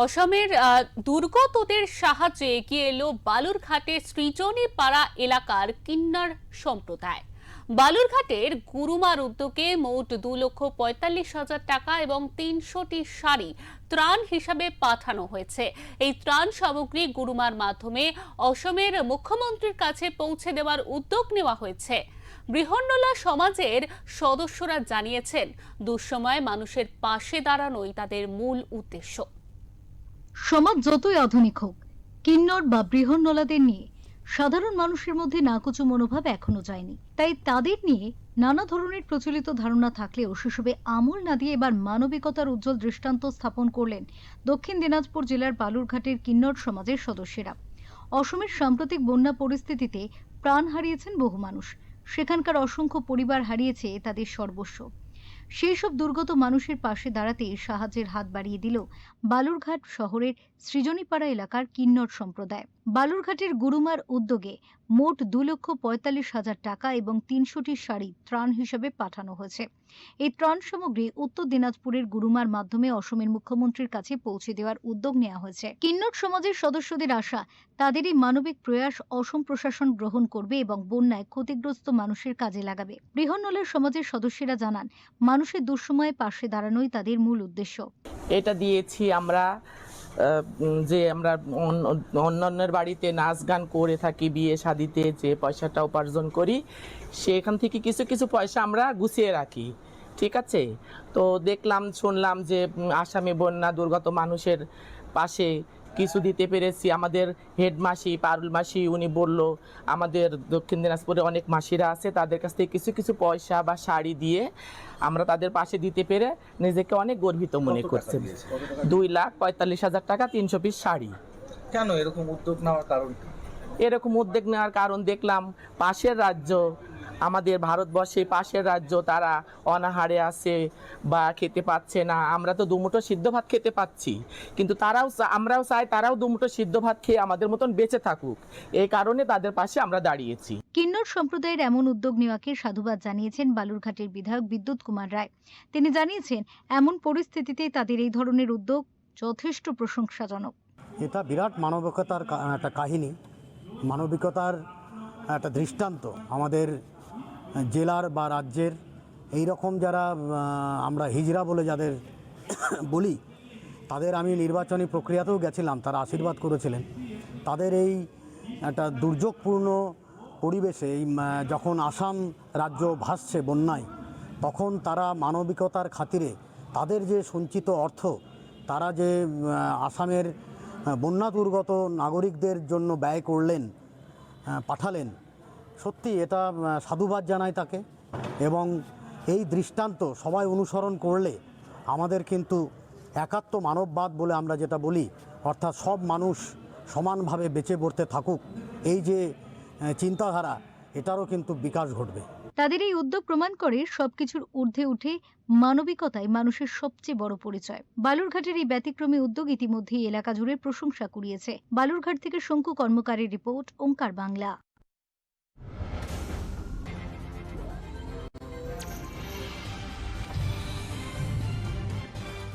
অসমের দুর্গতদের সাহায্যে এগিয়ে এলো বালুরঘাটের সৃজনী পাড়া এলাকার কিন্নর সম্প্রদায়। বালুরঘাটের গুরুমার উদ্যোগে মোট 2,45,000 টাকা এবং 300টি শাড়ি ত্রাণ হিসাবে পাঠানো হয়েছে। এই ত্রাণ সামগ্রী গুরুমার মাধ্যমে অসমের মুখ্যমন্ত্রীর কাছে পৌঁছে দেওয়ার উদ্যোগ নেওয়া হয়েছে। বৃহন্নলা সমাজের সদস্যরা জানিয়েছেন, দুঃসময়ে মানুষের পাশে দাঁড়ানোই তাদের মূল উদ্দেশ্য। সমাজ যতই আধুনিক হোক, কিন্নর বা বৃহন্নলাদের নিয়ে সাধারণ মানুষের মধ্যে নাকুচু মনোভাব এখনো যায়নি। তাই তাদের নিয়ে নানা ধরনের প্রচলিত ধারণা থাকলেও সেসবে আমল না দিয়ে এবার মানবিকতার উজ্জ্বল দৃষ্টান্ত স্থাপন করলেন দক্ষিণ দিনাজপুর জেলার বালুরঘাটের কিন্নর সমাজের সদস্যরা। অসমের সাম্প্রতিক বন্যা পরিস্থিতিতে প্রাণ হারিয়েছেন বহু মানুষ। সেখানকার অসংখ্য পরিবার হারিয়েছে তাদের সর্বস্ব। সেই সব দুর্গত মানুষের পাশে দাঁড়াতে সাহায্যের হাত বাড়িয়ে দিল বালুরঘাট শহরের সৃজনীপাড়া এলাকার কিন্নর সম্প্রদায়। বালুরঘাটের গুরুমার উদ্যোগে মোট 2,45,000 টাকা এবং 300টি শাড়ি ত্রাণ হিসেবে পাঠানো হয়েছে। এই ত্রাণ সামগ্রী উত্তর দিনাজপুরের গুরুমার মাধ্যমে অসমের মুখ্যমন্ত্রীর কাছে পৌঁছে দেওয়ার উদ্যোগ নেওয়া হয়েছে। কিন্নর সমাজের সদস্যদের আশা, তাদের এই মানবিক প্রয়াস অসম প্রশাসন গ্রহণ করবে এবং বন্যায় ক্ষতিগ্রস্ত মানুষের কাজে লাগাবে। বৃহন্নলার সমাজের সদস্যরা জানান, মানুষের দুঃসময়ে পাশে দাঁড়ানোই তাদের মূল উদ্দেশ্য। এটা দিয়েছি আমরা যে আমরা অন্যান্যের বাড়িতে নাচ গান করে থাকি, বিয়ে শাদিতে যে পয়সাটা উপার্জন করি সেখান থেকে কিছু কিছু পয়সা আমরা গুছিয়ে রাখি। ঠিক আছে, তো দেখলাম শুনলাম যে আসামে বন্যা দুর্গত মানুষের পাশে কিছু দিতে পেরেছি। আমাদের হেড মাসি পারুল মাসি উনি বলল আমাদের দক্ষিণ দিনাজপুরে অনেক মাসিরা আছে, তাদের কাছ থেকে কিছু কিছু পয়সা বা শাড়ি দিয়ে আমরা তাদের পাশে দিতে পেরে নিজেকে অনেক গর্বিত মনে করছি। 2,45,000 টাকা, 300 পিস শাড়ি। কেন এরকম উদ্যোগ নেওয়ার কারণ? এরকম উদ্যোগ নেওয়ার কারণ দেখলাম পাশের রাজ্য, আমাদের ভারতবর্ষে পাশের রাজ্য, তারা অনাহারে আছে বা খেতে পাচ্ছে না। আমরা তো দুমুঠো সিদ্ধ ভাত খেতে পাচ্ছি, কিন্তু আমরাও চাই তারাও দুমুঠো সিদ্ধ ভাত খেয়ে আমাদের মতন বেঁচে থাকুক। এই কারণে তাদের পাশে আমরা দাঁড়িয়েছি। কিন্নর সম্প্রদায়ের এমন উদ্যোগ নেওয়াকে সাধুবাদ জানিয়েছেন বালুরঘাটের বিধায়ক বিদ্যুৎ কুমার রায়। তিনি জানিয়েছেন, এমন পরিস্থিতিতে তাদের এই ধরনের উদ্যোগ যথেষ্ট প্রশংসাজনক। এটা বিরাট মানবিকতার একটা কাহিনী, মানবিকতার একটা দৃষ্টান্ত। আমাদের জেলার বা রাজ্যের এই রকম যারা আমরা হিজড়া বলে যাদের বলি, তাদের আমি নির্বাচনী প্রক্রিয়াতেও গেছিলাম, তারা আশীর্বাদ করেছিলেন। তাদের এই একটা দুর্যোগপূর্ণ পরিবেশে যখন আসাম রাজ্য ভাসছে বন্যায়, তখন তারা মানবিকতার খাতিরে তাদের যে সঞ্চিত অর্থ তারা যে আসামের বন্যা দুর্গত নাগরিকদের জন্য ব্যয় করলেন, পাঠালেন, সত্যি এটা সাধুবাদ জানাই তাকে। এবং এই দৃষ্টান্ত সবাই অনুসরণ করলে আমাদের কিন্তু একাত্ম মানববাদ বলে আমরা যেটা বলি, অর্থাৎ সব মানুষ সমানভাবে বেঁচে পড়তে থাকুক, এই যে চিন্তাধারা, এটারও কিন্তু বিকাশ ঘটবে। তাদের এই উদ্যোগ প্রমাণ করে সবকিছুর ঊর্ধ্বে উঠে মানবিকতাই মানুষের সবচেয়ে বড় পরিচয়। বালুরঘাটের এই ব্যতিক্রমী উদ্যোগ ইতিমধ্যেই এলাকা জুড়ে প্রশংসা কুড়িয়েছে। বালুরঘাট থেকে শঙ্কু কর্মকারের রিপোর্ট, ওঙ্কার বাংলা।